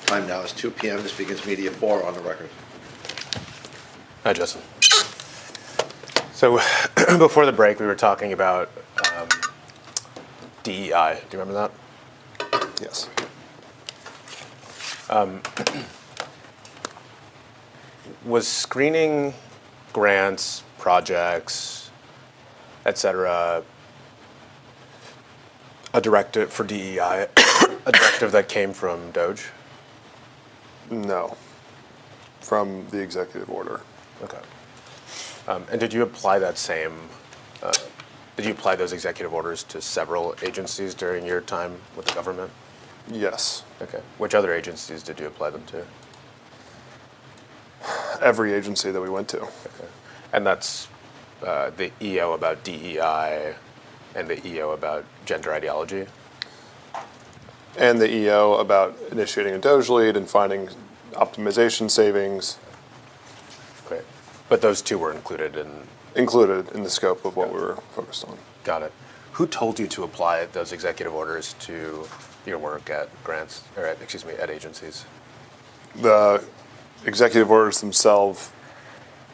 Time now is 2 p.m. This begins Media 4 on the record. Hi, Justin. So before the break, we were talking about DEI. Do you remember that? Yes. Was screening grants, projects, etc., a directive for DEI, a directive that came from DOGE? No. From the executive order. Okay. And did you apply that same, did you apply those executive orders to several agencies during your time with the government? Yes. Okay. Which other agencies did you apply them to? Every agency that we went to. Okay. And that's the EO about DEI and the EO about gender ideology? And the EO about initiating a DOGE lead and finding optimization savings. Great. But those two were included in... Included in the scope of what we were focused on. Got it. Who told you to apply those executive orders to your work at grants, or at agencies? The executive orders themselves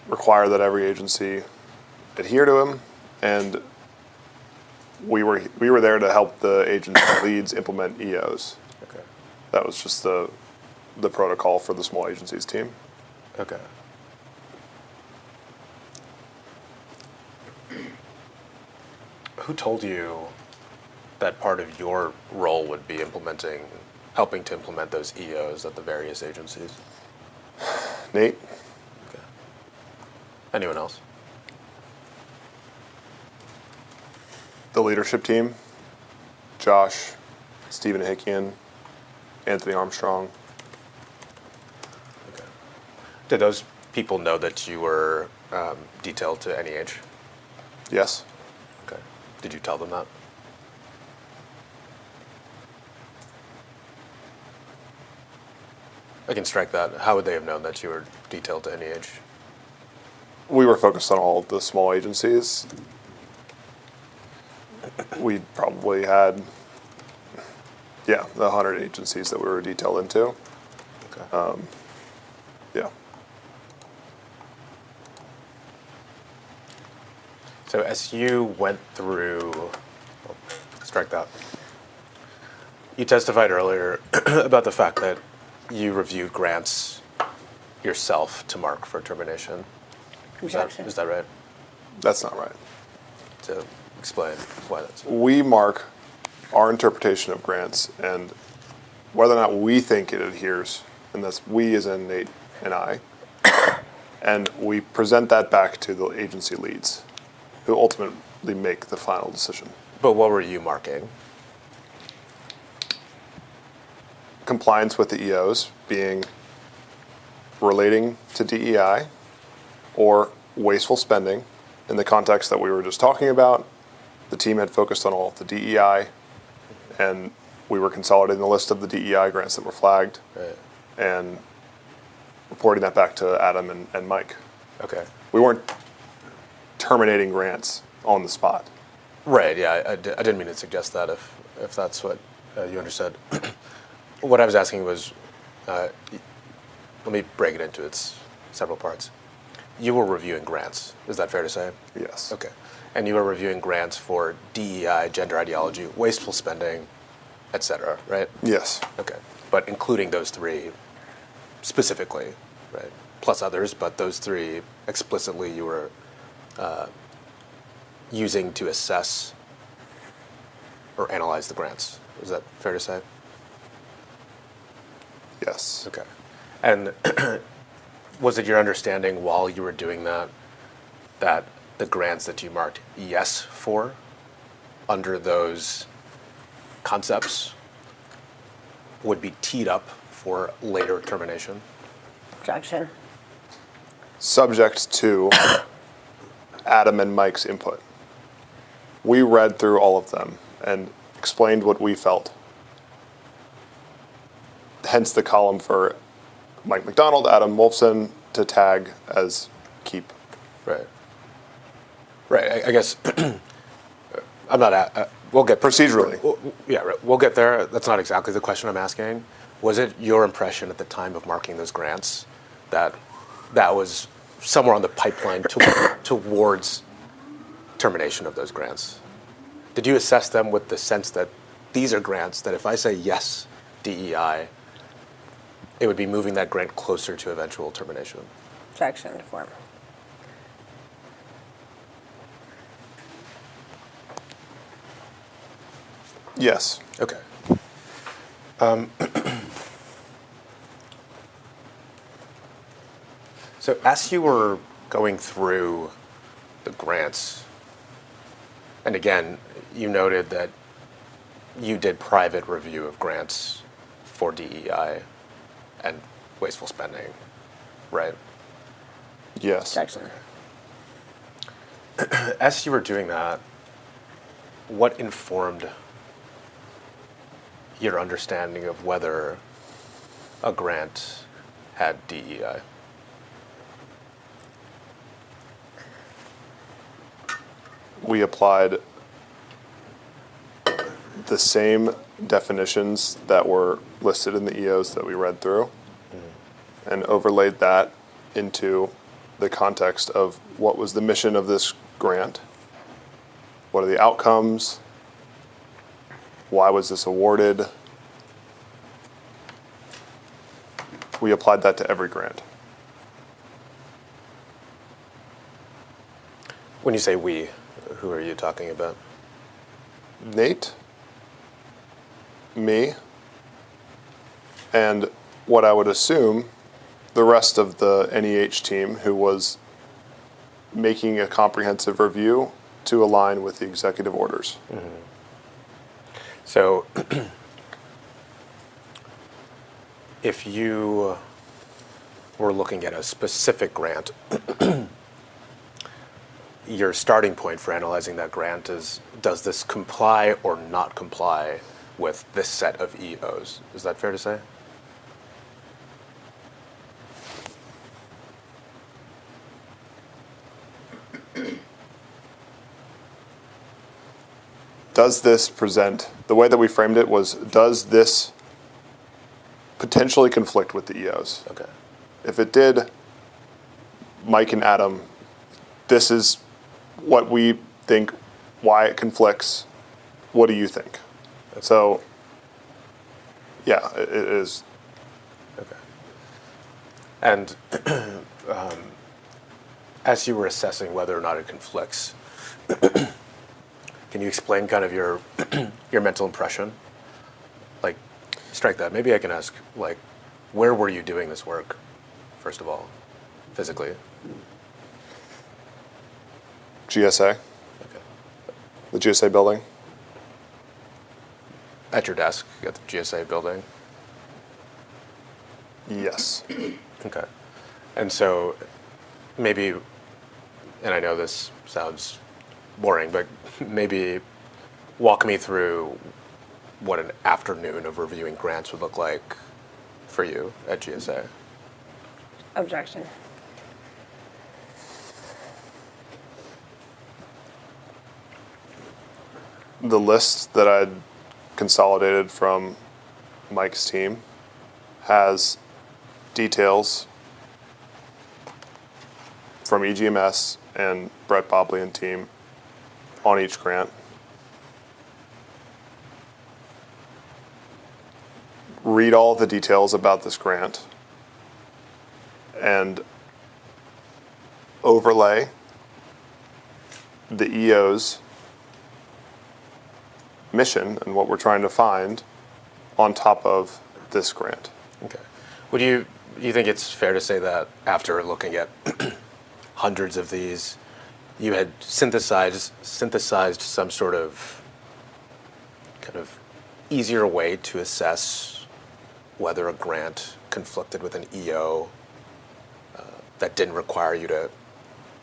require that every agency adhere to them, and we were there to help the agency leads implement EOs. Okay. That was just the protocol for the small agencies team. Okay. Who told you that part of your role would be helping to implement those EOs at the various agencies? Nate? Okay. Anyone else? The leadership team, Josh, Stephen Hickian, Anthony Armstrong. Okay. Did those people know that you were detailed to NEH? Yes. Okay. Did you tell them that? I can strike that. How would they have known that you were detailed to NEH? We were focused on all of the small agencies. We probably had, the 100 agencies that we were detailed into. Okay. Yeah. So as you went through, strike that. You testified earlier about the fact that you reviewed grants yourself to mark for termination. Objection. Is that right? That's not right. To explain why that's. We mark our interpretation of grants and whether or not we think it adheres, and that's we as in Nate and I, and we present that back to the agency leads, who ultimately make the final decision. But what were you marking? Compliance with the EOs being relating to DEI or wasteful spending in the context that we were just talking about. The team had focused on all of the DEI, and we were consolidating the list of the DEI grants that were flagged, Right. and reporting that back to Adam and Mike. Okay. We weren't terminating grants on the spot. Right, yeah, I didn't mean to suggest that if that's what you understood. What I was asking was, let me break it into its several parts. You were reviewing grants, is that fair to say? Yes. Okay. And you were reviewing grants for DEI, gender ideology, wasteful spending, et cetera, right? Yes. Okay. But including those three specifically, right? Plus others, but those three explicitly you were using to assess or analyze the grants. Is that fair to say? Yes. Okay. And was it your understanding while you were doing that that the grants that you marked yes for under those concepts would be teed up for later termination? Objection. Subject to Adam and Mike's input. We read through all of them and explained what we felt. Hence the column for Mike McDonald, Adam Wolfson to tag as keep. Right. Right. I guess I'm not. We'll get Procedurally. Yeah. Right. We'll get there. That's not exactly the question I'm asking. Was it your impression at the time of marking those grants that that was somewhere on the pipeline towards termination of those grants? Did you assess them with the sense that these are grants that if I say yes, DEI, it would be moving that grant closer to eventual termination? Objection to form. Yes. Okay. So as you were going through the grants, and again, you noted that you did private review of grants for DEI and wasteful spending, right? Yes. Objection. As you were doing that, what informed your understanding of whether a grant had DEI? We applied the same definitions that were listed in the EOs that we read through and overlaid that into the context of what was the mission of this grant, what are the outcomes, why was this awarded. We applied that to every grant. When you say we, who are you talking about? Nate, me, and what I would assume the rest of the NEH team who was making a comprehensive review to align with the executive orders. Mm-hmm. So if you were looking at a specific grant, your starting point for analyzing that grant is, does this comply or not comply with this set of EOs? Is that fair to say? Does this present, the way that we framed it was, does this potentially conflict with the EOs? Okay. If it did, Mike and Adam, this is what we think, why it conflicts. What do you think? Okay. So, yeah, it is. Okay. And as you were assessing whether or not it conflicts, can you explain kind of your your mental impression? Like, strike that. Maybe I can ask, like, where were you doing this work, first of all, physically? GSA, Okay. the GSA building. At your desk at the GSA building? Yes. Okay. And so maybe, and I know this sounds boring, but maybe walk me through what an afternoon of reviewing grants would look like for you at GSA. Objection. The list that I'd consolidated from Mike's team has details from EGMS and Brett Bobley and team on each grant. Read all the details about this grant and overlay the EO's mission and what we're trying to find on top of this grant. Okay. Would you think it's fair to say that after looking at hundreds of these, you had synthesized some sort of kind of easier way to assess whether a grant conflicted with an EO that didn't require you to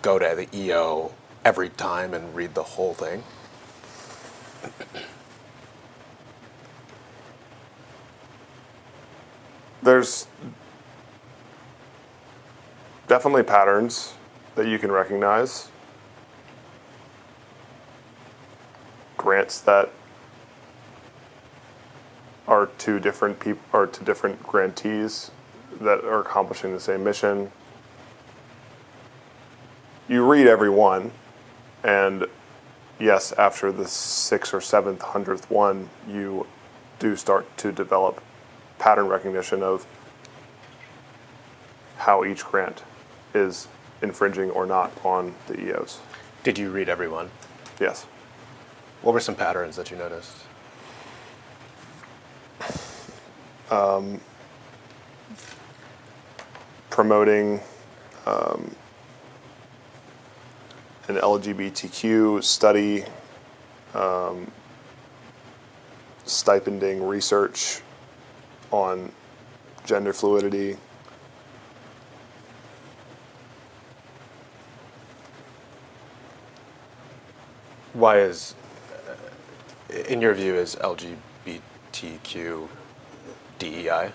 go to the EO every time and read the whole thing? There's definitely patterns that you can recognize. Grants that are two different people, are two different grantees that are accomplishing the same mission. You read every one, and yes, after the 6th or 7th, 100th one, you do start to develop pattern recognition of how each grant is infringing or not on the EOs. Did you read every one? Yes. What were some patterns that you noticed? Promoting an LGBTQ study, stipending research on gender fluidity. Why is, in your view, is LGBTQ DEI?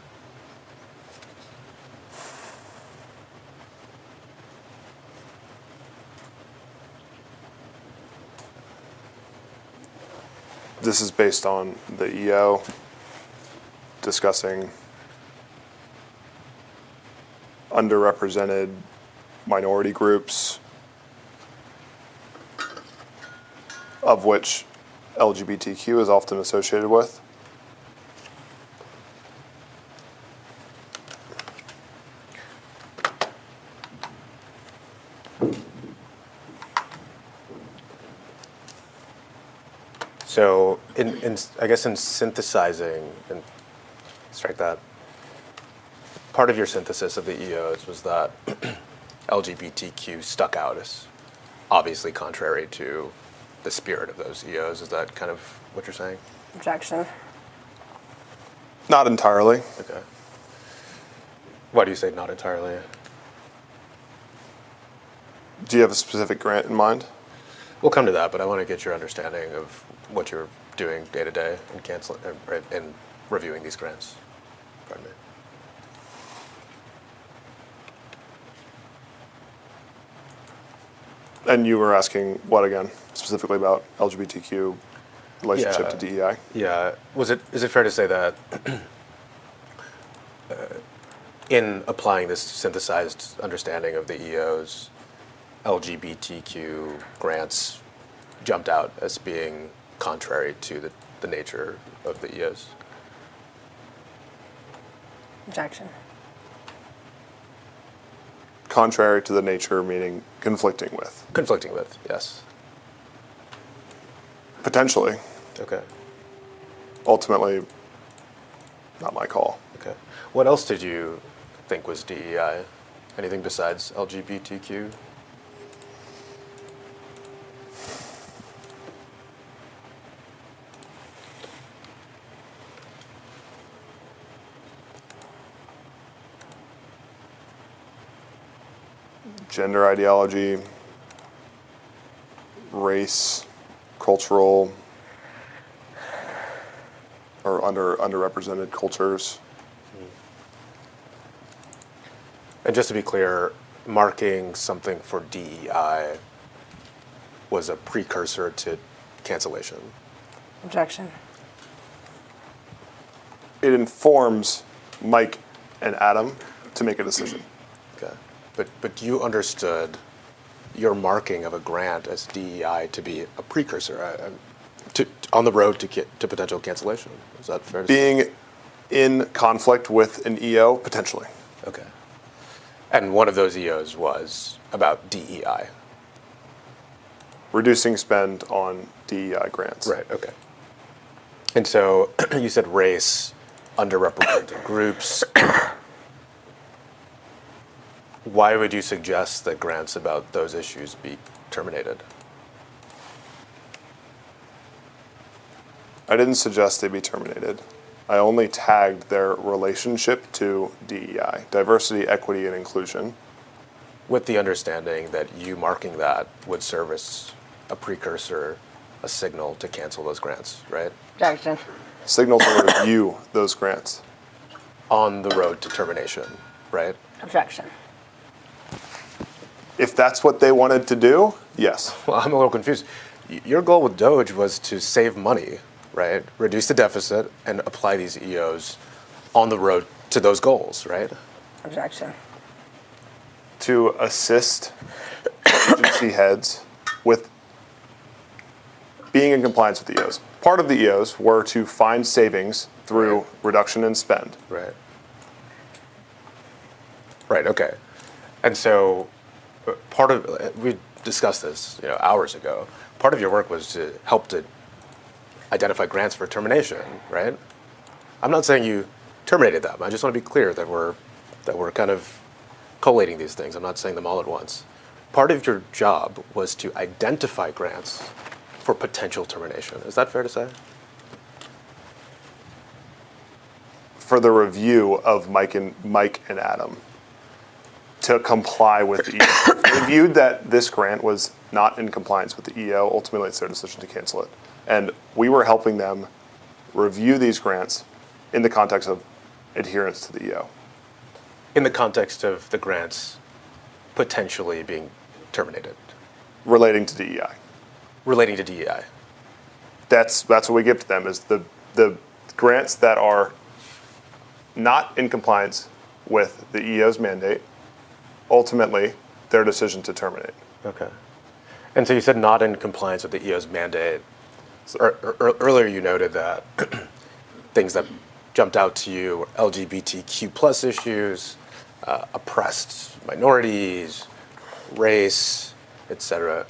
This is based on the EO discussing underrepresented minority groups, of which LGBTQ is often associated with. So, I guess in synthesizing, and strike that, part of your synthesis of the EOs was that LGBTQ stuck out as obviously contrary to the spirit of those EOs. Is that kind of what you're saying? Objection. Not entirely. Okay. Why do you say not entirely? Do you have a specific grant in mind? We'll come to that, but I want to get your understanding of what you're doing day to day in reviewing these grants. Pardon me. And you were asking what again, specifically about LGBTQ relationship to DEI? Yeah. Is it fair to say that in applying this synthesized understanding of the EOs, LGBTQ grants jumped out as being contrary to the nature of the EOs? Objection. Contrary to the nature, meaning conflicting with. Conflicting with, yes. Potentially. Okay. Ultimately, not my call. Okay. What else did you think was DEI? Anything besides LGBTQ? Gender ideology, race, cultural, or underrepresented cultures. And just to be clear, marking something for DEI was a precursor to cancellation. Objection. It informs Mike and Adam to make a decision. Okay. But you understood your marking of a grant as DEI to be a precursor on the road to potential cancellation. Is that fair to say? Being in conflict with an EO, potentially. Okay. And one of those EOs was about DEI. Reducing spend on DEI grants. Right, okay. And so you said race, underrepresented groups. Why would you suggest that grants about those issues be terminated? I didn't suggest they be terminated. I only tagged their relationship to DEI, diversity, equity, and inclusion. With the understanding that you marking that would serve as a precursor, a signal to cancel those grants, right? Objection. Signal to review those grants. On the road to termination, right? Objection. If that's what they wanted to do, yes. Well, I'm a little confused. Your goal with DOGE was to save money, right? Reduce the deficit and apply these EOs on the road to those goals, right? Objection. To assist agency heads with being in compliance with the EOs. Part of the EOs were to find savings through reduction in spend. Right. Right, okay. And so part of, we discussed this, hours ago. Part of your work was to help to identify grants for termination, right? I'm not saying you terminated them. I just want to be clear that we're kind of collating these things. I'm not saying them all at once. Part of your job was to identify grants for potential termination. Is that fair to say? For the review of Mike and Adam to comply with the EO. They viewed that this grant was not in compliance with the EO. Ultimately, it's their decision to cancel it. And we were helping them review these grants in the context of adherence to the EO. In the context of the grants potentially being terminated. Relating to DEI. Relating to DEI. That's what we give to them, is the grants that are not in compliance with the EO's mandate, ultimately their decision to terminate. Okay. And so you said not in compliance with the EO's mandate. Earlier you noted that things that jumped out to you were LGBTQ plus issues, oppressed minorities, race, etc.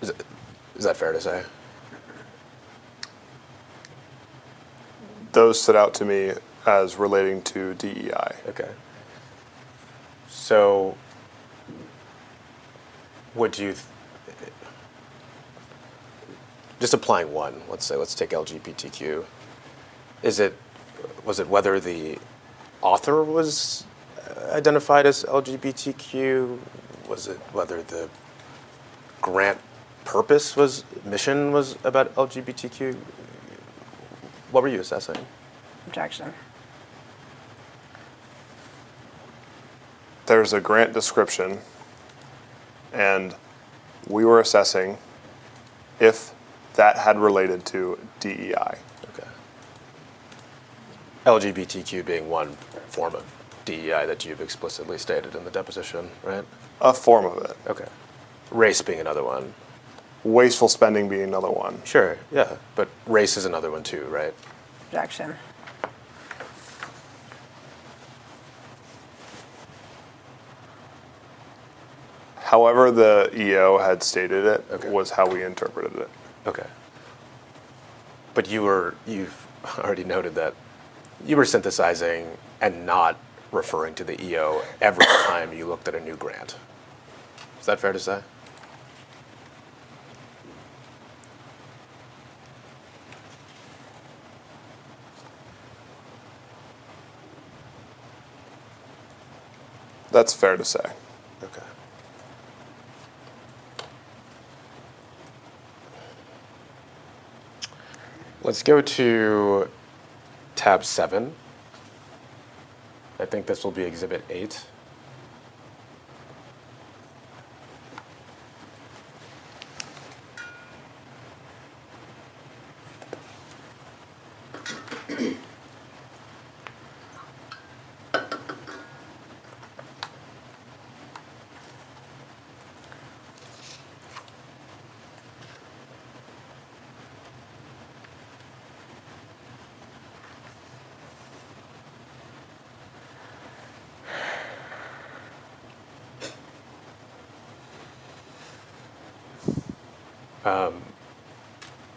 Is that fair to say? Those stood out to me as relating to DEI. Okay. So would you, just applying one, let's take LGBTQ, was it whether the author was identified as LGBTQ? Was it whether the grant mission was about LGBTQ? What were you assessing? Objection. There's a grant description, and we were assessing if that had related to DEI. Okay. LGBTQ being one form of DEI that you've explicitly stated in the deposition, right? A form of it. Okay. Race being another one. Wasteful spending being another one. Sure, yeah, but race is another one too, right? Objection. However the EO had stated it Okay. was how we interpreted it. Okay. But you've already noted that you were synthesizing and not referring to the EO every time you looked at a new grant. Is that fair to say? That's fair to say. Okay. Let's go to tab 7. I think this will be exhibit 8.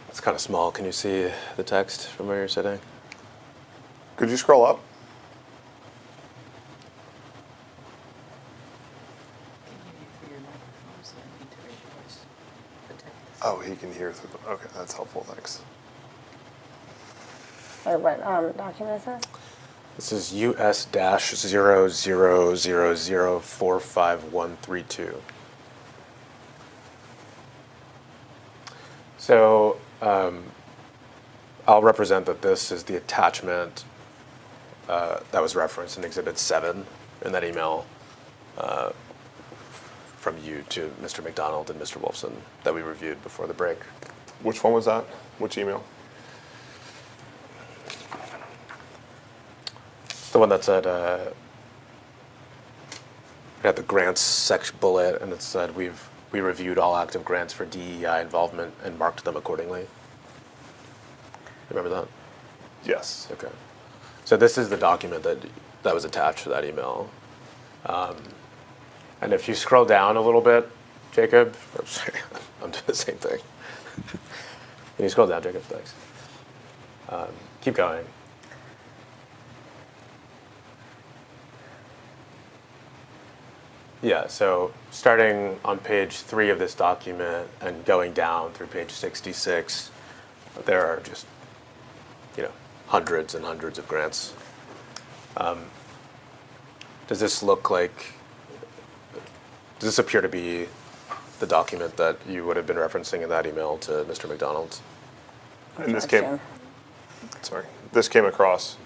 It's kind of small. Can you see the text from where you're sitting? Could you scroll up? Oh, he can hear through the, okay, that's helpful, thanks. Or what document is this? This is US-000045132. So I'll represent that this is the attachment that was referenced in Exhibit 7 in that email from you to Mr. McDonald and Mr. Wolfson that we reviewed before the break. Which one was that? Which email? The one that said, got the grants section bullet, and it said we reviewed all active grants for DEI involvement and marked them accordingly. Remember that? Yes. Okay. So this is the document that was attached to that email. And if you scroll down a little bit, Jacob, I'm sorry, I'm doing the same thing. Can you scroll down, Jacob? Thanks. Keep going. Yeah, so starting on page 3 of this document and going down through page 66, there are just, hundreds and hundreds of grants. Does this appear to be the document that you would have been referencing in that email to Mr. McDonald's? And this Objection. this came across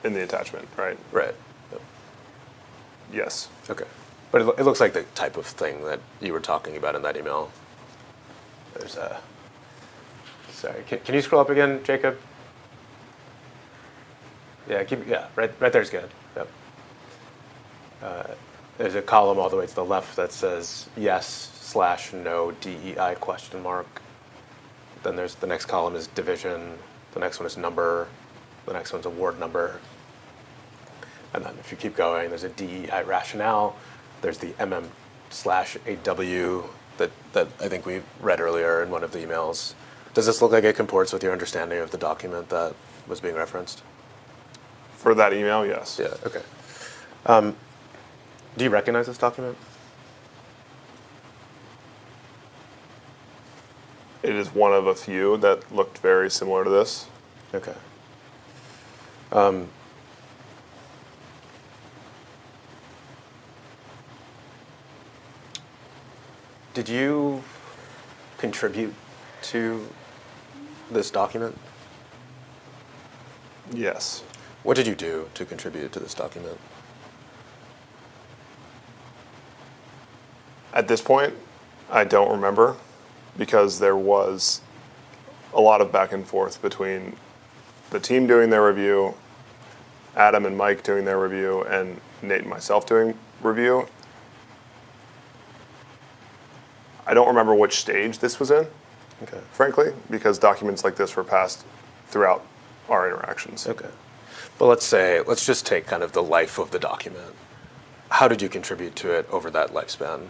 in the attachment, right? Right. Yep. Yes. Okay. But it looks like the type of thing that you were talking about in that email. There's a... Sorry, can you scroll up again, Jacob? Yeah, right there's good. Yep. There's a column all the way to the left that says yes/no DEI ? Then there's the next column is division, the next one is number, the next one's award number. And then if you keep going, there's a DEI rationale, there's the MM/AW that I think we read earlier in one of the emails. Does this look like it comports with your understanding of the document that was being referenced? For that email, yes. Yeah, okay. Do you recognize this document? It is one of a few that looked very similar to this. Okay. Did you contribute to this document? Yes. What did you do to contribute to this document? At this point, I don't remember because there was a lot of back and forth between the team doing their review, Adam and Mike doing their review, and Nate and myself doing review. I don't remember which stage this was in, Okay. frankly, because documents like this were passed throughout our interactions. Okay. But let's just take kind of the life of the document. How did you contribute to it over that lifespan?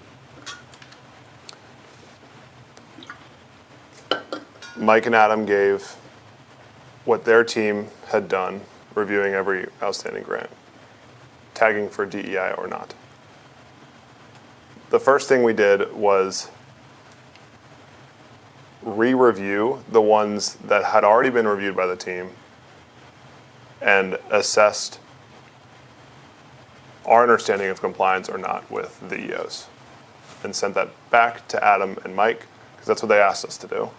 Mike and Adam gave what their team had done, reviewing every outstanding grant, tagging for DEI or not. The first thing we did was re-review the ones that had already been reviewed by the team and assessed our understanding of compliance or not with the EOs, and sent that back to Adam and Mike, because that's what they asked us to do.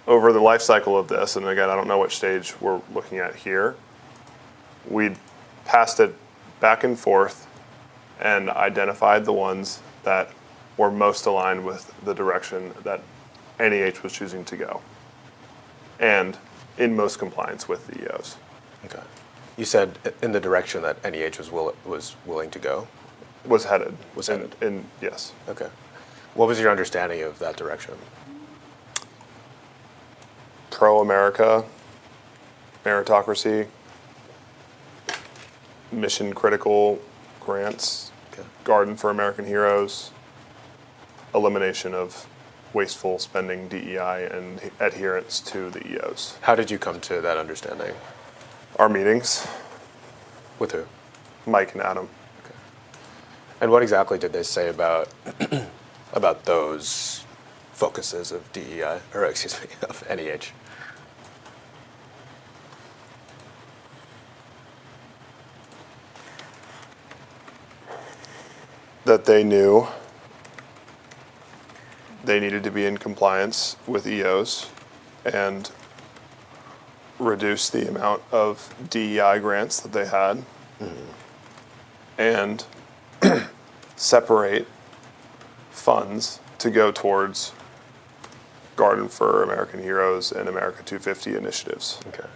Over the life cycle of this, and again, I don't know which stage we're looking at here, we passed it back and forth and identified the ones that were most aligned with the direction that NEH was choosing to go, and in most compliance with the EOs. Okay. You said in the direction that NEH was willing to go? Was headed. Was headed. Yes. Okay. What was your understanding of that direction? Pro-America, meritocracy, mission-critical grants, Okay. Garden for American Heroes, elimination of wasteful spending, DEI, and adherence to the EOs. How did you come to that understanding? Our meetings, With who? Mike and Adam. Okay. And what exactly did they say about about those focuses of DEI, or excuse me, of NEH? That they knew they needed to be in compliance with EOs and reduce the amount of DEI grants that they had, and separate funds to go towards Garden for American Heroes and America 250 initiatives. Okay.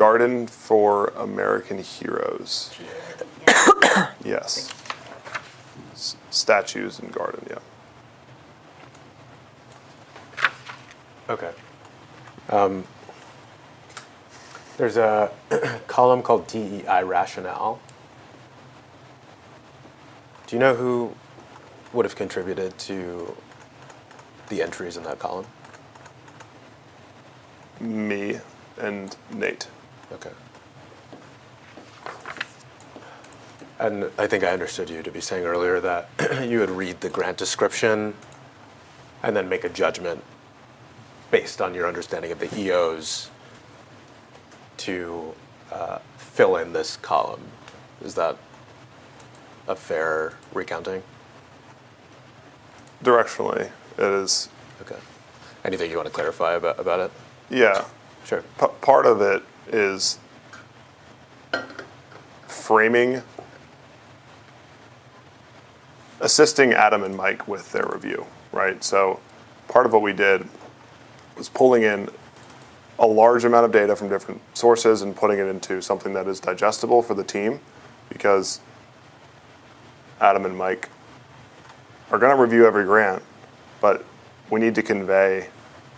Garden for American Heroes. Yes. Statues and garden, yeah. Okay. There's a column called DEI rationale. Do you know who would have contributed to the entries in that column? Me and Nate. Okay. And I think I understood you to be saying earlier that you would read the grant description and then make a judgment based on your understanding of the EOs to fill in this column. Is that a fair recounting? Directionally, it is. Okay. Anything you want to clarify about it? Yeah. Sure. Part of it is framing, assisting Adam and Mike with their review, right? So part of what we did was pulling in a large amount of data from different sources and putting it into something that is digestible for the team, because Adam and Mike are going to review every grant, but we need to convey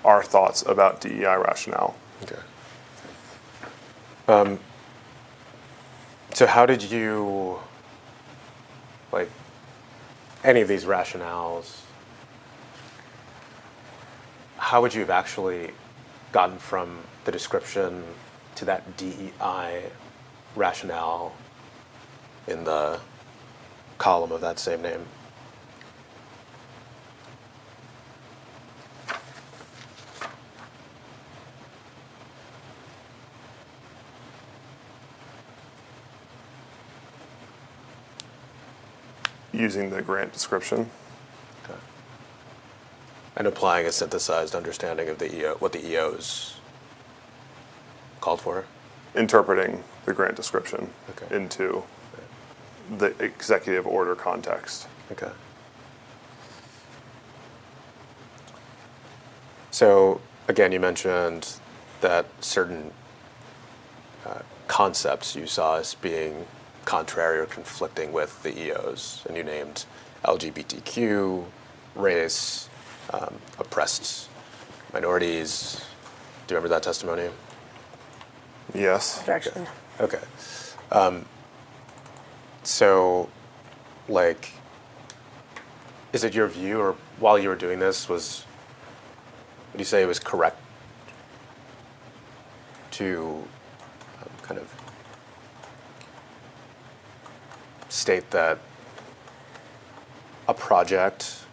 our thoughts about DEI rationale. Okay. So how did you, like, any of these rationales, how would you have actually gotten from the description to that DEI rationale in the column of that same name? Using the grant description. Okay. And applying a synthesized understanding of the EO, what the EOs called for? Interpreting the grant description Okay. into the executive order context. Okay. So, again, you mentioned that certain concepts you saw as being contrary or conflicting with the EOs, and you named LGBTQ, race, oppressed minorities. Do you remember that testimony? Yes. Objection. Okay. So, like, is it your view, or while you were doing this, would you say it was correct to kind of state that a project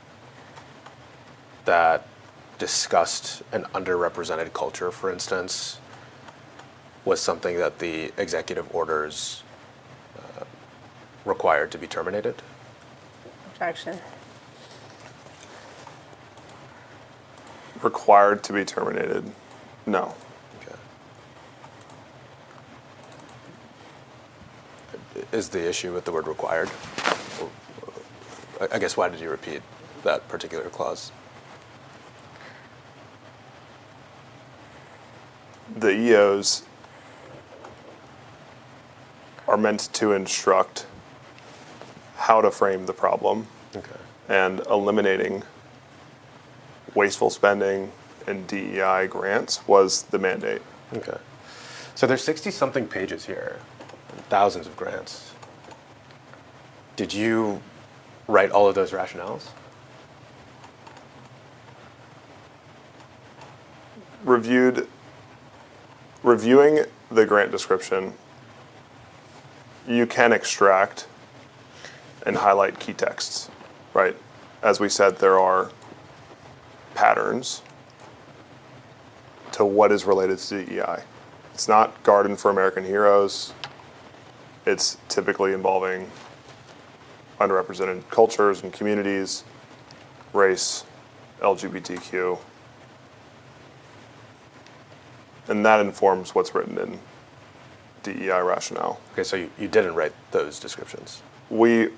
that discussed an underrepresented culture, for instance, was something that the executive orders required to be terminated? Objection. Required to be terminated? No. Okay. Is the issue with the word required? I guess, why did you repeat that particular clause? The EOs are meant to instruct how to frame the problem, Okay. and eliminating wasteful spending and DEI grants was the mandate. Okay. So there's 60-something pages here, and thousands of grants. Did you write all of those rationales? Reviewing the grant description, you can extract and highlight key texts, right? As we said, there are patterns to what is related to DEI. It's not Garden for American Heroes. It's typically involving underrepresented cultures and communities, race, LGBTQ. And that informs what's written in DEI rationale. Okay, so you didn't write those descriptions. We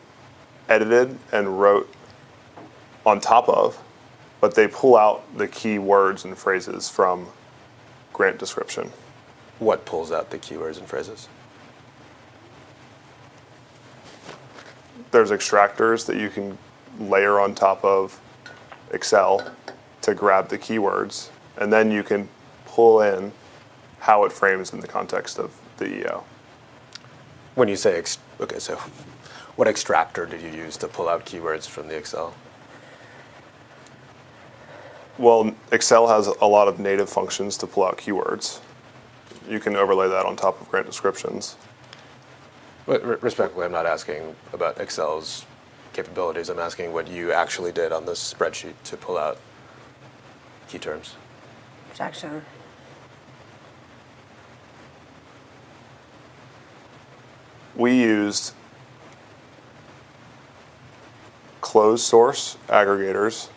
edited and wrote on top of, but they pull out the key words and phrases from grant description. What pulls out the keywords and phrases? There's extractors that you can layer on top of Excel to grab the keywords, and then you can pull in how it frames in the context of the EO. When you say, okay, so what extractor did you use to pull out keywords from the Excel? Well, Excel has a lot of native functions to pull out keywords. You can overlay that on top of grant descriptions. But respectfully, I'm not asking about Excel's capabilities. I'm asking what you actually did on this spreadsheet to pull out key terms. Objection. We used closed source aggregators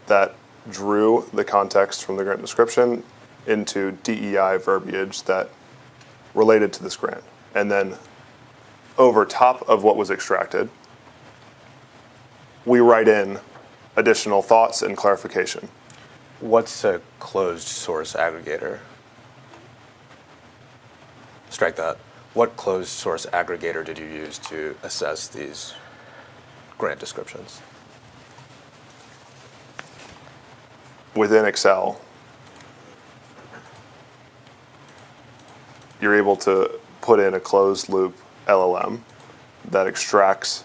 that drew the context from the grant description into DEI verbiage that related to this grant. And then over top of what was extracted, we write in additional thoughts and clarification. What's a closed source aggregator? Strike that. What closed source aggregator did you use to assess these grant descriptions? Within Excel, you're able to put in a closed loop LLM that extracts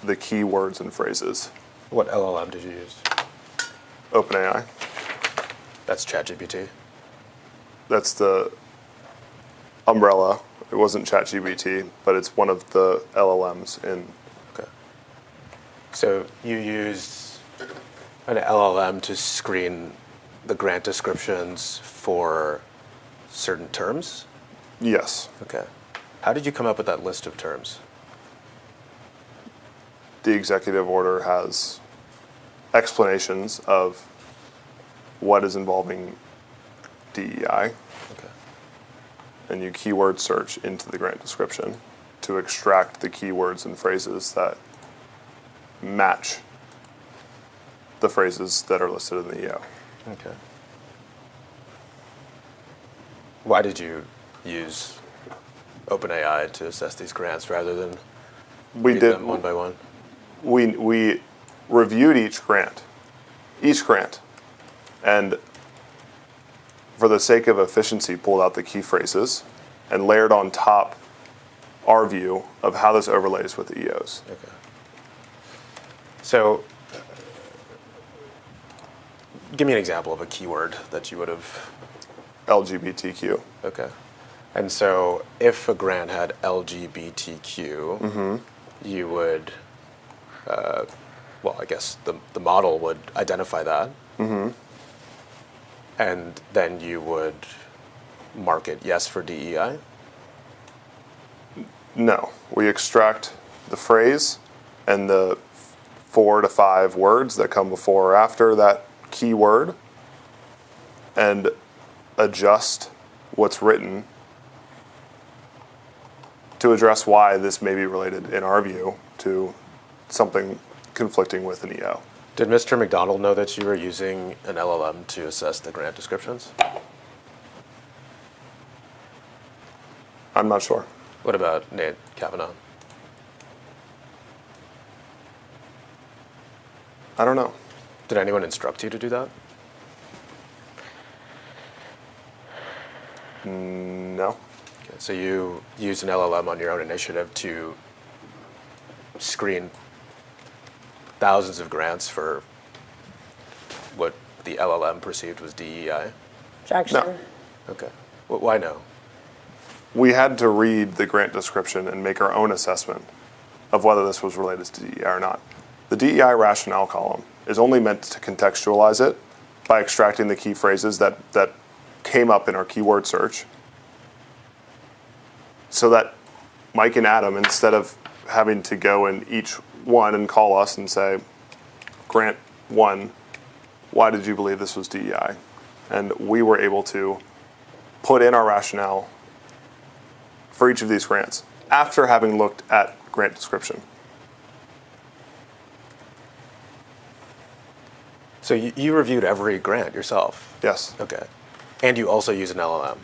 the keywords and phrases. What LLM did you use? OpenAI. That's ChatGPT. That's the umbrella. It wasn't ChatGPT, but it's one of the LLMs in. Okay. So you used an LLM to screen the grant descriptions for certain terms? Yes. Okay. How did you come up with that list of terms? The executive order has explanations of what is involving DEI, Okay. and you keyword search into the grant description to extract the keywords and phrases that match the phrases that are listed in the EO. Okay. Why did you use OpenAI to assess these grants rather than We read did. them one by one? We reviewed each grant, and for the sake of efficiency, pulled out the key phrases and layered on top our view of how this overlays with the EOs. Okay. So, give me an example of a keyword that you would have. LGBTQ. Okay. And so, if a grant had LGBTQ, you would, well, I guess the model would identify that. And then you would mark it yes for DEI. No, we extract the phrase and the 4 to 5 words that come before or after that keyword and adjust what's written to address why this may be related, in our view, to something conflicting with an EO. Did Mr. McDonald know that you were using an LLM to assess the grant descriptions? I'm not sure. What about Nate Kavanaugh? I don't know. Did anyone instruct you to do that? No. Okay, so you used an LLM on your own initiative to screen thousands of grants for what the LLM perceived was DEI? Objection. No. Okay. Why no? We had to read the grant description and make our own assessment of whether this was related to DEI or not. The DEI rationale column is only meant to contextualize it by extracting the key phrases that came up in our keyword search so that Mike and Adam, instead of having to go in each one and call us and say, grant 1, why did you believe this was DEI? And we were able to put in our rationale for each of these grants after having looked at grant description. So you reviewed every grant yourself? Yes. Okay. And you also use an LLM?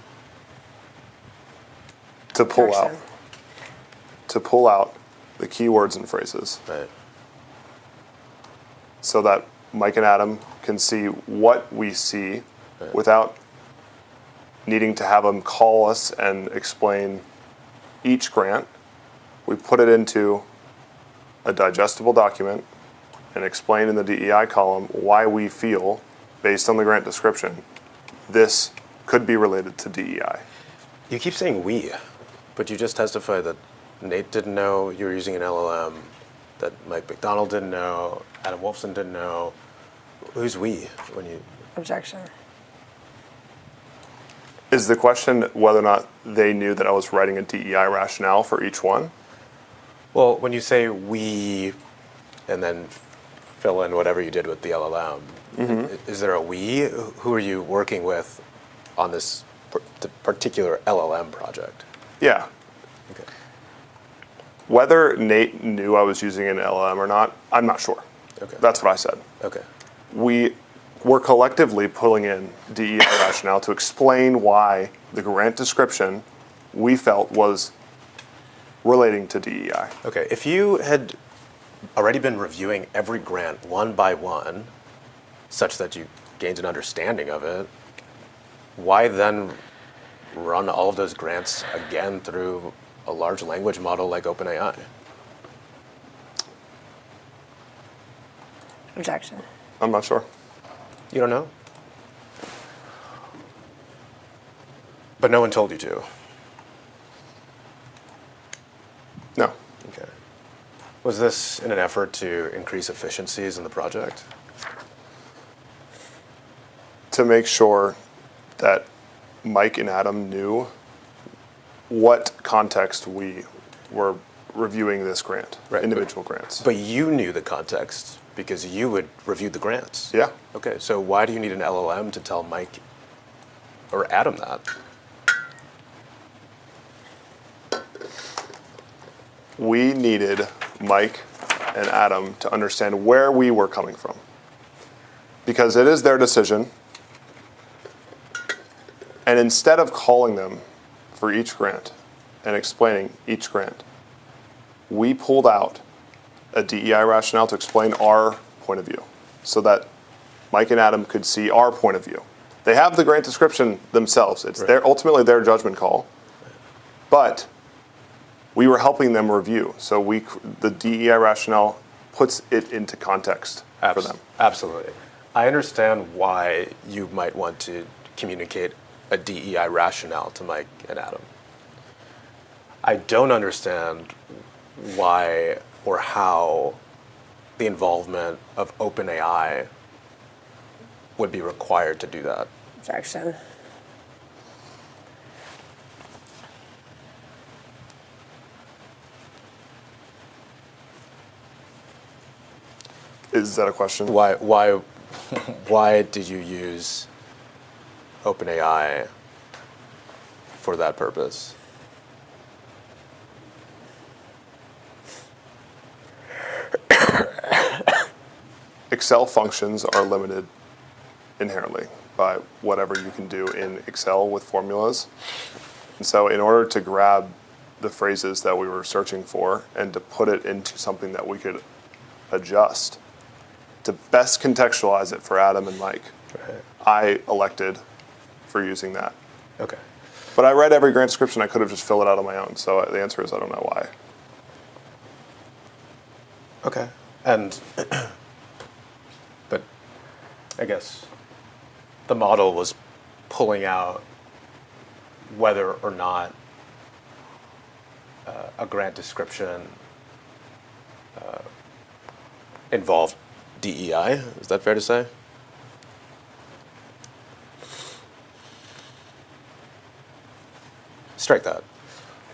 to pull out Objection. the keywords and phrases Right. so that Mike and Adam can see what we see without needing to have them call us and explain each grant. We put it into a digestible document and explain in the DEI column why we feel, based on the grant description, this could be related to DEI. You keep saying we, but you just testified that Nate didn't know you were using an LLM, that Mike McDonald didn't know, Adam Wolfson didn't know. Who's we when you? Objection. Is the question whether or not they knew that I was writing a DEI rationale for each one? Well, when you say we, and then fill in whatever you did with the LLM, is there a we? Who are you working with on this particular LLM project? Yeah. Okay. Whether Nate knew I was using an LLM or not, I'm not sure. Okay. That's what I said. Okay. We were collectively pulling in DEI rationale to explain why the grant description we felt was relating to DEI. Okay. If you had already been reviewing every grant one by one, such that you gained an understanding of it, why then run all of those grants again through a large language model like OpenAI? Objection. I'm not sure. You don't know? But no one told you to. No. Okay. Was this in an effort to increase efficiencies in the project? To make sure that Mike and Adam knew what context we were reviewing this grant, Right, individual grants. But you knew the context because you would review the grants. Yeah. Okay, so why do you need an LLM to tell Mike or Adam that? We needed Mike and Adam to understand where we were coming from. Because it is their decision. And instead of calling them for each grant and explaining each grant, we pulled out a DEI rationale to explain our point of view so that Mike and Adam could see our point of view. They have the grant description themselves. It's ultimately their judgment call. But we were helping them review. So the DEI rationale puts it into context for them. Absolutely. I understand why you might want to communicate a DEI rationale to Mike and Adam. I don't understand why or how the involvement of OpenAI would be required to do that. Objection. Is that a question? Why did you use OpenAI for that purpose? Excel functions are limited inherently by whatever you can do in Excel with formulas. And so in order to grab the phrases that we were searching for and to put it into something that we could adjust, to best contextualize it for Adam and Mike, I elected for using that. Okay. But I read every grant description. I could have just filled it out on my own. So the answer is I don't know why. Okay. And, but I guess the model was pulling out whether or not a grant description involved DEI. Is that fair to say? Strike that.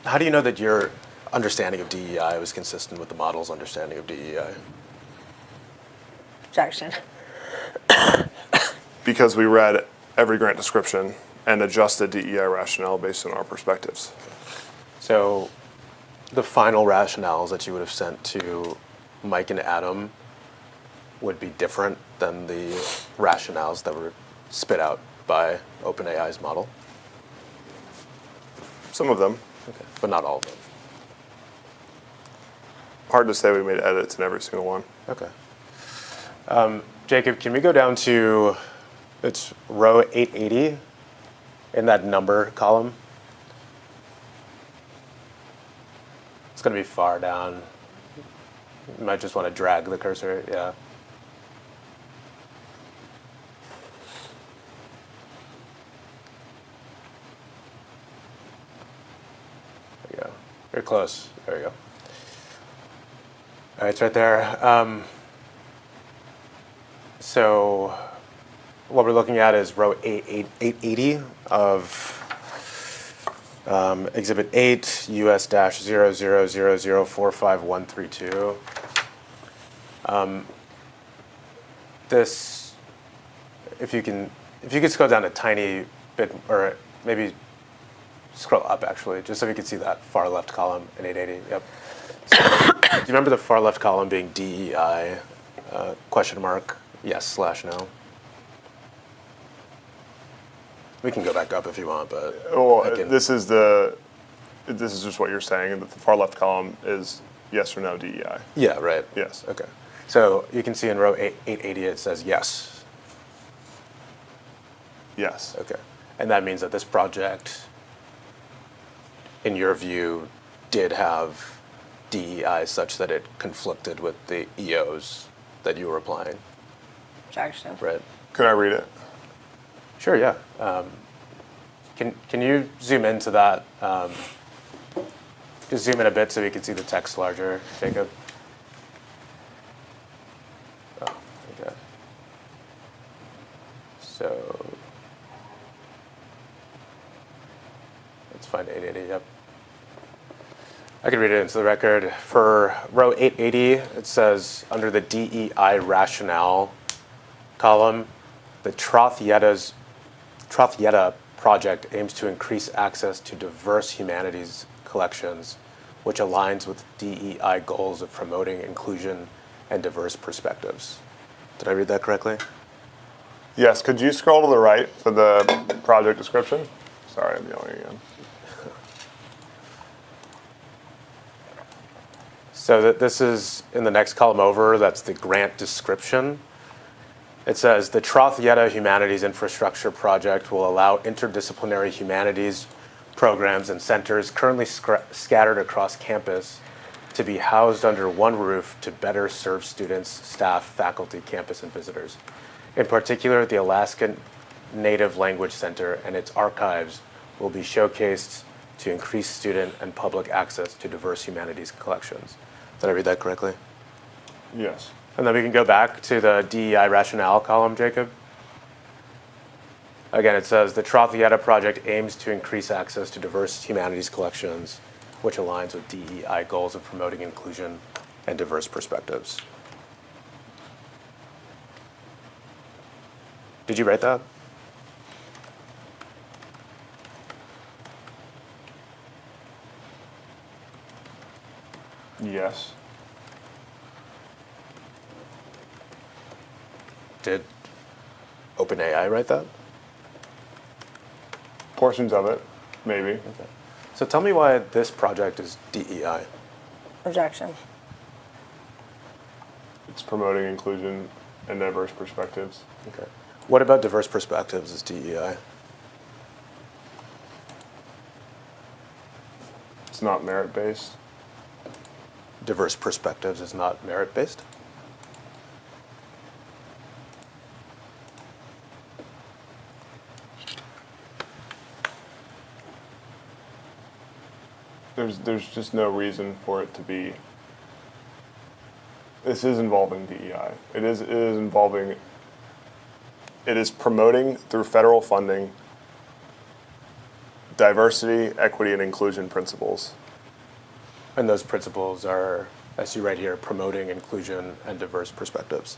How do you know that your understanding of DEI was consistent with the model's understanding of DEI? Objection. Because we read every grant description and adjusted DEI rationale based on our perspectives. So the final rationales that you would have sent to Mike and Adam would be different than the rationales that were spit out by OpenAI's model? Some of them. Okay. But not all of them. Hard to say we made edits in every single one. Okay. Jacob, can we go down to, it's row 880 in that number column? It's going to be far down. You might just want to drag the cursor, yeah. There you go. You're close. There you go. All right, it's right there. So what we're looking at is row 880 of Exhibit 8, US-0000455132. This, if you could scroll down a tiny bit, or maybe scroll up actually, just so we can see that far left column in 880. Yep. So, do you remember the far left column being DEI, question mark, yes/no? We can go back up if you want, but This is just what you're saying, that the far left column is yes or no DEI. Yeah, right. Yes. Okay. So you can see in row 880 it says yes. Yes. Okay. And that means that this project, in your view, did have DEI such that it conflicted with the EOs that you were applying, Objection. right? Could I read it? Sure, yeah. Can you zoom into that? Just zoom in a bit so we can see the text larger, Jacob. Oh, okay. So let's find 880, yep. I can read it into the record. For row 880, it says under the DEI rationale column, the Troth-Yetta project aims to increase access to diverse humanities collections, which aligns with DEI goals of promoting inclusion and diverse perspectives. Did I read that correctly? Yes. Could you scroll to the right for the project description? Sorry, I'm yelling again. So this is in the next column over, that's the grant description. It says, the Troth-Yetta Humanities Infrastructure Project will allow interdisciplinary humanities programs and centers currently scattered across campus to be housed under one roof to better serve students, staff, faculty, campus, and visitors. In particular, the Alaskan Native Language Center and its archives will be showcased to increase student and public access to diverse humanities collections. Did I read that correctly? Yes. And then we can go back to the DEI rationale column, Jacob. Again, it says the Troth-Yetta project aims to increase access to diverse humanities collections, which aligns with DEI goals of promoting inclusion and diverse perspectives. Did you write that? Yes. Did OpenAI write that? Portions of it, maybe. Okay. So tell me why this project is DEI. Objection. It's promoting inclusion and diverse perspectives. Okay. What about diverse perspectives is DEI? It's not merit-based. Diverse perspectives is not merit-based? There's just no reason for it to be. This is involving DEI. It is involving. It is promoting through federal funding diversity, equity, and inclusion principles. And those principles are, as you write here, promoting inclusion and diverse perspectives,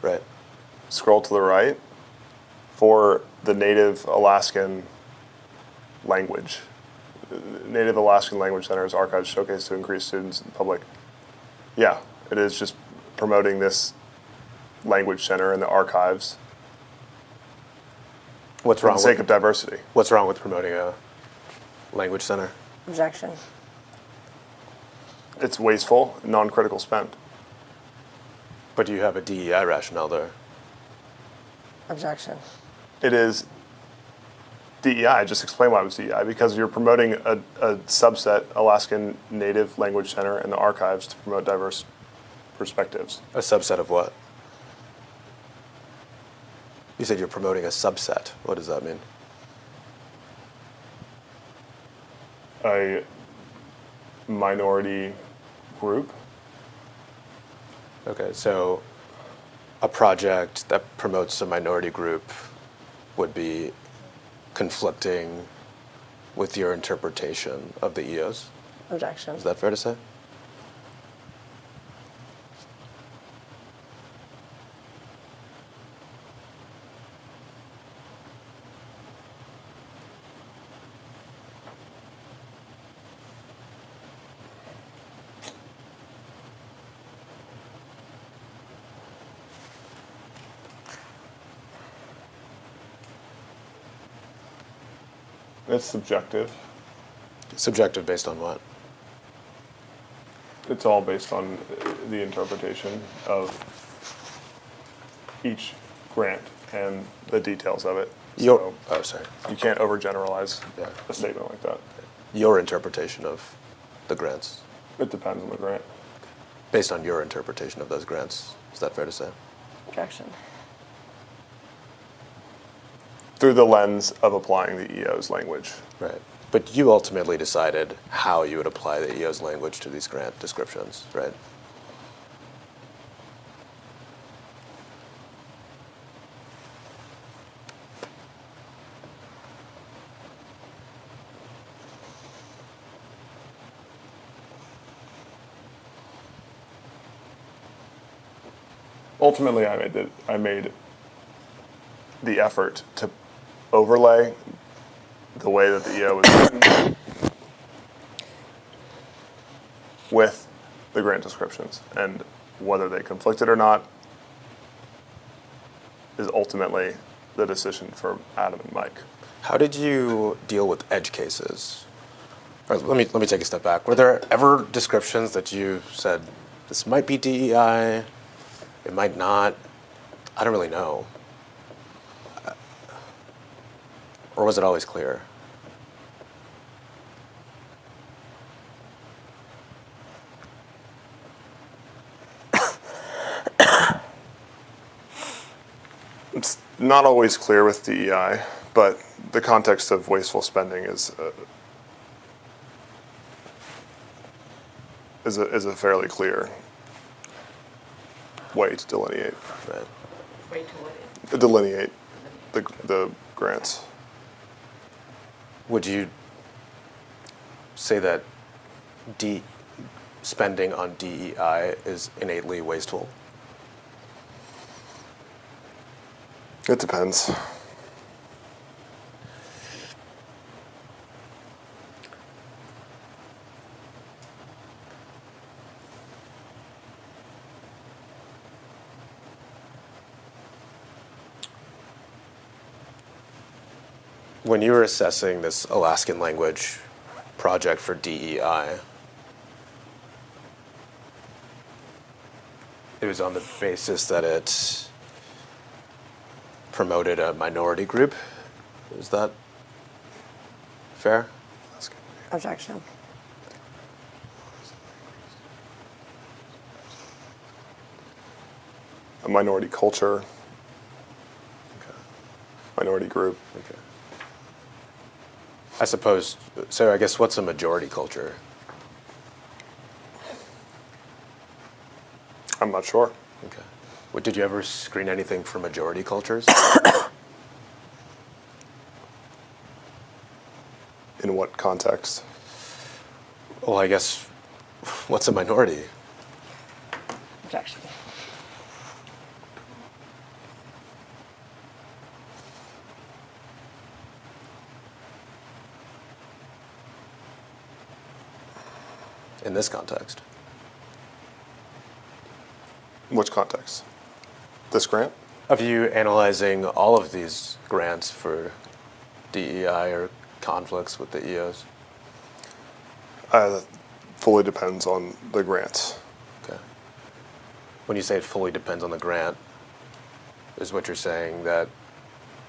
right? Scroll to the right for the Native Alaskan language. Native Alaskan Language Center's archives showcase to increase students and public. Yeah, it is just promoting this language center and the archives What's for wrong the sake with of diversity. What's wrong with promoting a language center? Objection. It's wasteful, non-critical spend. But you have a DEI rationale there. Objection. It is DEI. Just explain why it was DEI. Because you're promoting a subset, Alaskan Native Language Center and the archives, to promote diverse perspectives. A subset of what? You said you're promoting a subset. What does that mean? A minority group. Okay, so a project that promotes a minority group would be conflicting with your interpretation of the EOs. Objection. Is that fair to say? It's subjective. Subjective based on what? It's all based on the interpretation of each grant and the details of it. Your, So oh, sorry. you can't overgeneralize Yeah. a statement like that. Your interpretation of the grants. It depends on the grant. Based on your interpretation of those grants. Is that fair to say? Objection. Through the lens of applying the EO's language. Right. But you ultimately decided how you would apply the EO's language to these grant descriptions, right? Ultimately, I made the effort to overlay the way that the EO was written with the grant descriptions, and whether they conflicted or not is ultimately the decision for Adam and Mike. How did you deal with edge cases? Or let me take a step back. Were there ever descriptions that you said, this might be DEI, it might not, I don't really know? Or was it always clear? It's not always clear with DEI, but the context of wasteful spending is a fairly clear way to delineate Right. Wait till what? delineate the grants. Would you say that spending on DEI is innately wasteful? It depends. When you were assessing this Alaskan language project for DEI, it was on the basis that it promoted a minority group. Is that fair? Objection. A minority culture, minority group. Okay. I suppose, so I guess what's a majority culture? I'm not sure. Okay. What, did you ever screen anything for majority cultures? In what context? Well, I guess, what's a minority? Objection. In this context? Which context? This grant? Of you analyzing all of these grants for DEI or conflicts with the EOs? Fully depends on the grants. Okay. When you say it fully depends on the grant, is what you're saying that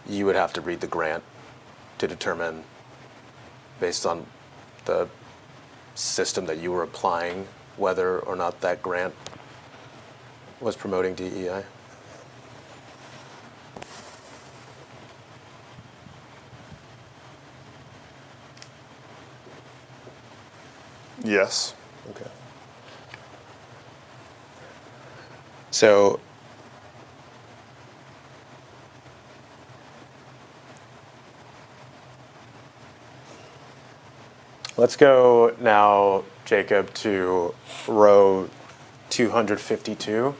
you would have to read the grant to determine, based on the system that you were applying, whether or not that grant was promoting DEI? Yes. Okay. So let's go now, Jacob, to row 252.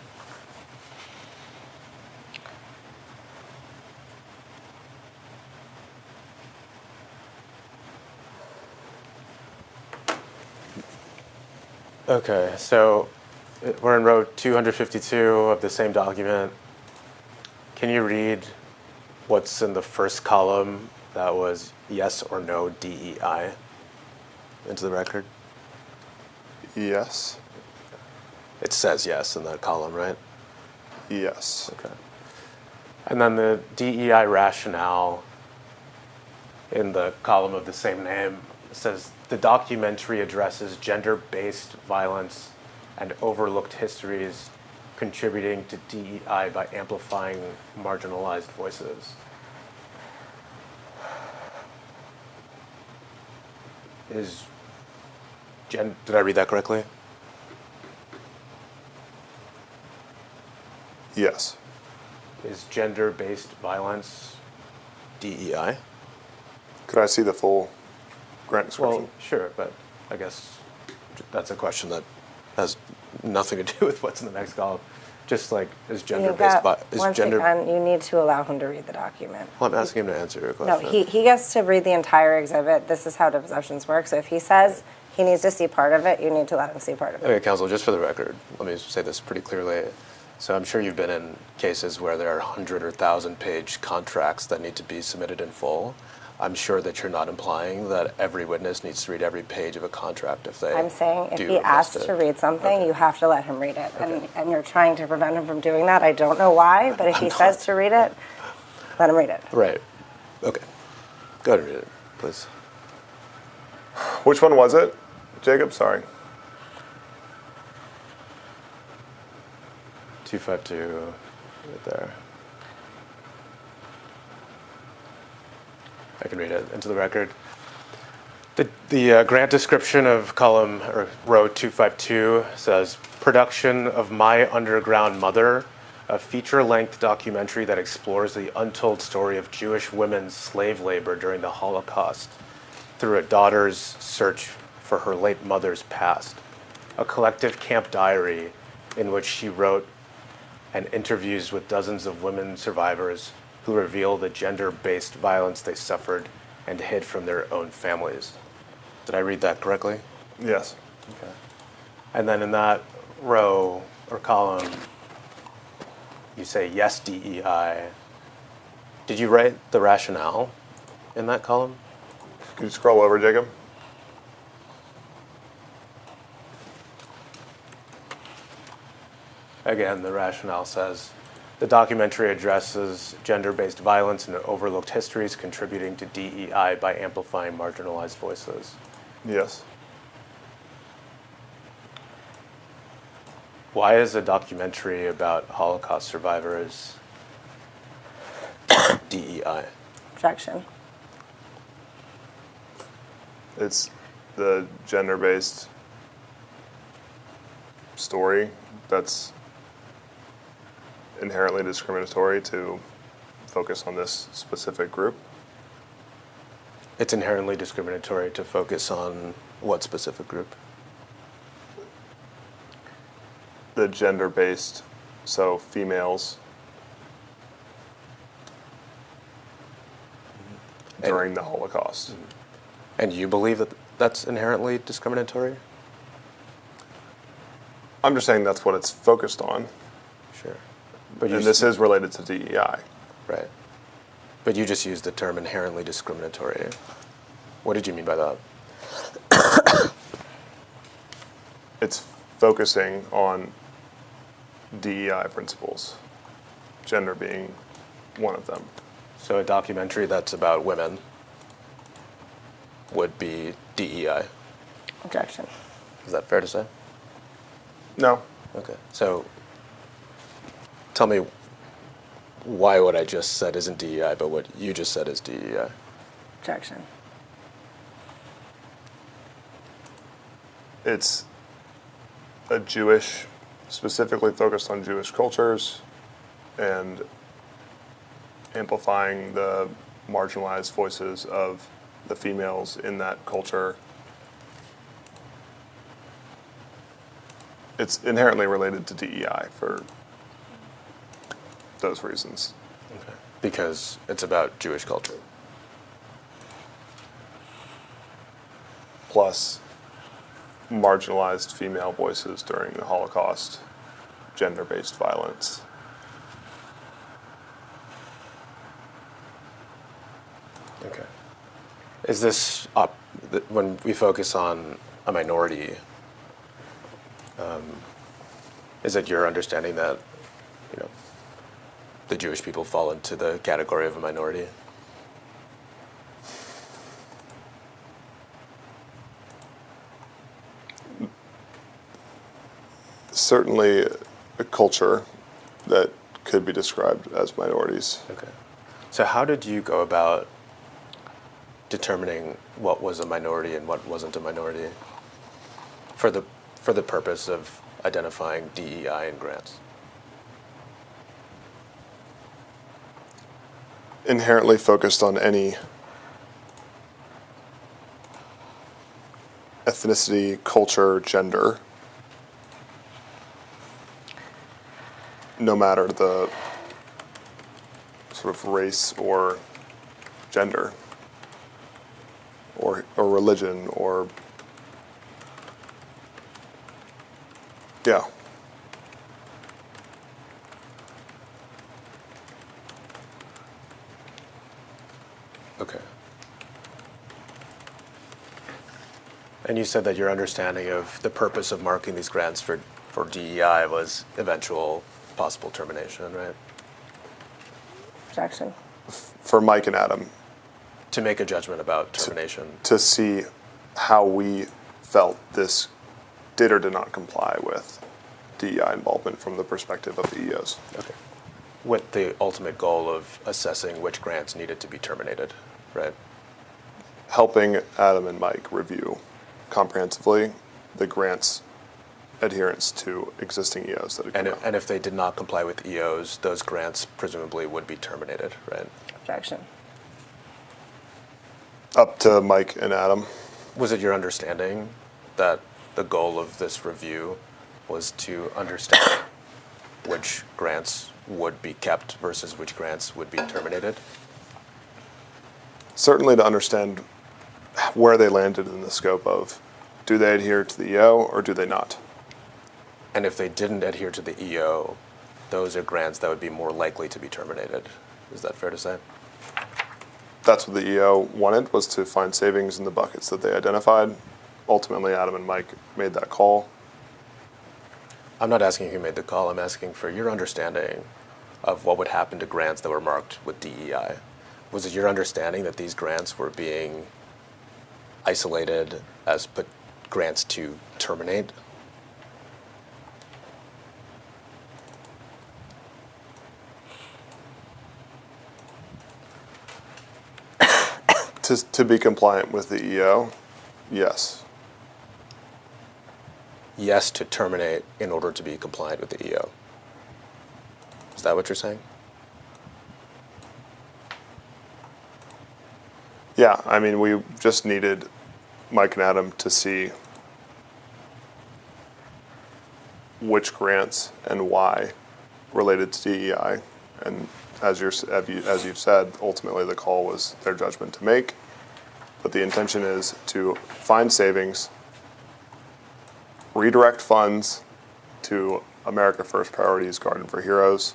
Okay, so we're in row 252 of the same document. Can you read what's in the first column that was yes or no DEI into the record? Yes. It says yes in that column, right? Yes. Okay. And then the DEI rationale in the column of the same name says the documentary addresses gender-based violence and overlooked histories contributing to DEI by amplifying marginalized voices. Did I read that correctly? Yes. Is gender-based violence DEI? Could I see the full grant description? Well, sure, but I guess that's a question that has nothing to do with what's in the next column. Just like, is gender-based violence? Once again, you need to allow him to read the document. Well, I'm asking him to answer your No, question. he gets to read the entire exhibit. This is how depositions work. So if he says he needs to see part of it, you need to let him see part of it. Okay, counsel, just for the record, let me say this pretty clearly. So I'm sure you've been in cases where there are 100 or 1,000-page contracts that need to be submitted in full. I'm sure that you're not implying that every witness needs to read every page of a contract if they I'm saying if do he request asks it. to read something, Okay. you have to let him read it. Okay. And you're trying to prevent him from doing that. I don't know why, but if he says to read it, let him read it. Right. Okay. Go ahead and read it, please. Which one was it, Jacob? Sorry. 252, right there. I can read it into the record. The grant description of column or row 252 says, production of My Underground Mother, a feature-length documentary that explores the untold story of Jewish women's slave labor during the Holocaust through a daughter's search for her late mother's past. A collective camp diary in which she wrote and interviews with dozens of women survivors who reveal the gender-based violence they suffered and hid from their own families. Did I read that correctly? Yes. Okay. And then in that row or column, you say yes DEI. Did you write the rationale in that column? Could you scroll over, Jacob? Again, the rationale says, the documentary addresses gender-based violence and overlooked histories contributing to DEI by amplifying marginalized voices. Yes. Why is a documentary about Holocaust survivors DEI? Objection. It's the gender-based story that's inherently discriminatory to focus on this specific group. It's inherently discriminatory to focus on what specific group? The gender-based, so females during the Holocaust. And you believe that that's inherently discriminatory? I'm just saying that's what it's focused on, Sure. But and this is related to DEI. right. But you just used the term inherently discriminatory. What did you mean by that? it's focusing on DEI principles, gender being one of them. So a documentary that's about women would be DEI. Objection. Is that fair to say? No. Okay. So tell me why what I just said isn't DEI, but what you just said is DEI. Objection. It's a Jewish, specifically focused on Jewish cultures and amplifying the marginalized voices of the females in that culture. It's inherently related to DEI for those reasons. Okay. Because it's about Jewish culture. Plus marginalized female voices during the Holocaust, gender-based violence. Okay. Is this when we focus on a minority? Is it your understanding that, the Jewish people fall into the category of a minority? Certainly a culture that could be described as minorities. Okay. So how did you go about determining what was a minority and what wasn't a minority for the purpose of identifying DEI in grants? Inherently focused on any ethnicity, culture, gender, no matter the sort of race or gender or religion or, yeah. Okay. And you said that your understanding of the purpose of marking these grants for DEI was eventual possible termination, right? Objection. For Mike and Adam, To make a judgment about termination. to see how we felt this did or did not comply with DEI involvement from the perspective of the EOs. Okay. With the ultimate goal of assessing which grants needed to be terminated, right? Helping Adam and Mike review comprehensively the grant's adherence to existing EOs that had come out. And if they did not comply with EOs, those grants presumably would be terminated, right? Objection. Up to Mike and Adam. Was it your understanding that the goal of this review was to understand which grants would be kept versus which grants would be terminated? Certainly to understand where they landed in the scope of, do they adhere to the EO or do they not? And if they didn't adhere to the EO, those are grants that would be more likely to be terminated. Is that fair to say? That's what the EO wanted, was to find savings in the buckets that they identified. Ultimately, Adam and Mike made that call. I'm not asking who made the call. I'm asking for your understanding of what would happen to grants that were marked with DEI. Was it your understanding that these grants were being isolated as grants to terminate? To be compliant with the EO, yes. Yes, to terminate in order to be compliant with the EO. Is that what you're saying? Yeah, I mean, we just needed Mike and Adam to see which grants and why related to DEI. And as you've said, ultimately the call was their judgment to make. But the intention is to find savings, redirect funds to America First Priorities Garden for Heroes.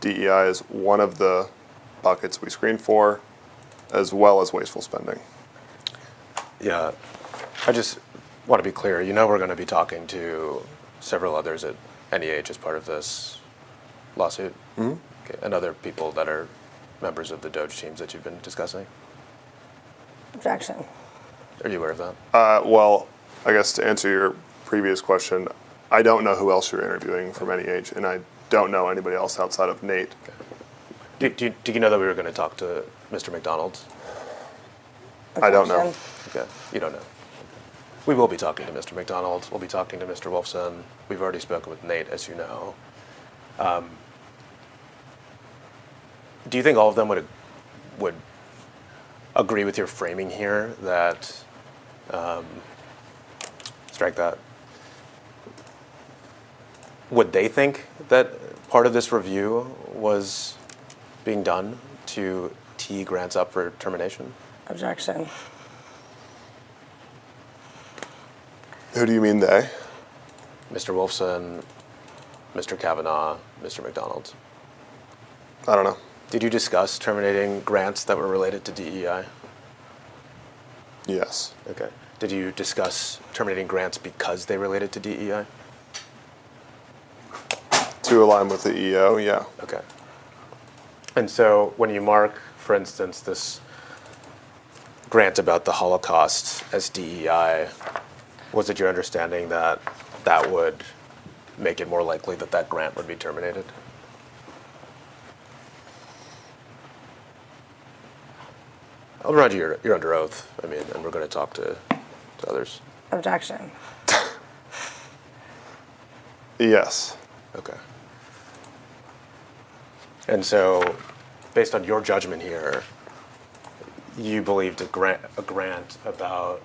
DEI is one of the buckets we screen for, as well as wasteful spending. Yeah. want to be clear. You know we're going to be talking to several others at NEH as part of this lawsuit? Mm-hmm. Okay. And other people that are members of the DOGE teams that you've been discussing? Objection. Are you aware of that? Well, I guess to answer your previous question, I don't know who else you're interviewing from NEH, and I don't know anybody else outside of Nate. Okay. Do you know that we were going to talk to Mr. McDonald? I don't know. Objection. Okay, you don't know. We will be talking to Mr. McDonald. We'll be talking to Mr. Wolfson. We've already spoken with Nate, as you know. Do you think all of them would agree with your framing here that, strike that, would they think that part of this review was being done to tee grants up for termination? Objection. Who do you mean they? Mr. Wolfson, Mr. Kavanaugh, Mr. McDonald. I don't know. Did you discuss terminating grants that were related to DEI? Yes. Okay. Did you discuss terminating grants because they related to DEI? To align with the EO, yeah. Okay. And so when you mark, for instance, this grant about the Holocaust as DEI, was it your understanding that that would make it more likely that that grant would be terminated? I'll remind you, you're under oath. I mean, and we're going to talk to others. Objection. Yes. Okay. And so, based on your judgment here, you believed a grant about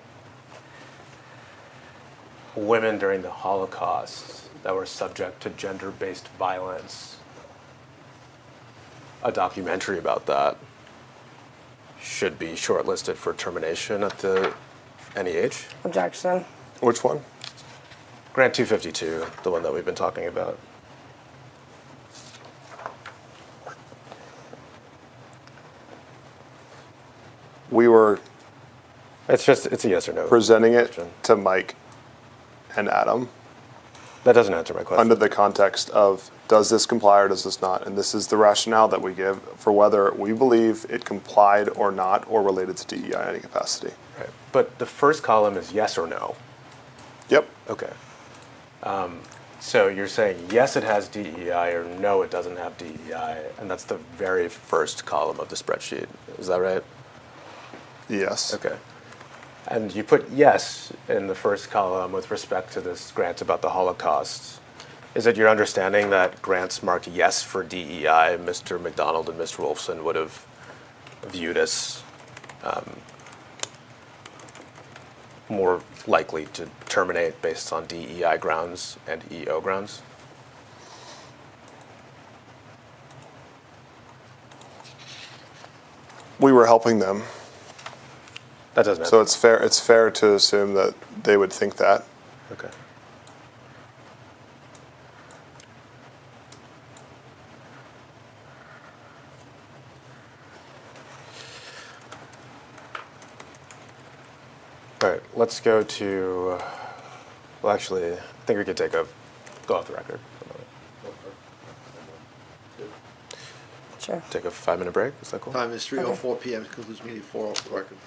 women during the Holocaust that were subject to gender-based violence, a documentary about that, should be shortlisted for termination at the NEH? Objection. Which one? Grant 252, the one that we've been talking about. We were It's a yes or no. presenting it question. to Mike and Adam That doesn't answer my question. under the context of, does this comply or does this not? And this is the rationale that we give for whether we believe it complied or not, or related to DEI in any capacity. Right. But the first column is yes or no. Yep. Okay. So you're saying yes, it has DEI, or no, it doesn't have DEI, and that's the very first column of the spreadsheet. Is that right? Yes. Okay. And you put yes in the first column with respect to this grant about the Holocaust. Is it your understanding that grants marked yes for DEI, Mr. McDonald and Mr. Wolfson would have viewed as more likely to terminate based on DEI grounds and EO grounds? We were helping them, That doesn't so answer. it's fair to assume that they would think that. Okay. All right, let's go to, well, actually, I think we could go off the record for a moment. Sure. Take a 5-minute break, is that cool? Time is 3:04 PM, concludes meeting 4 off the record.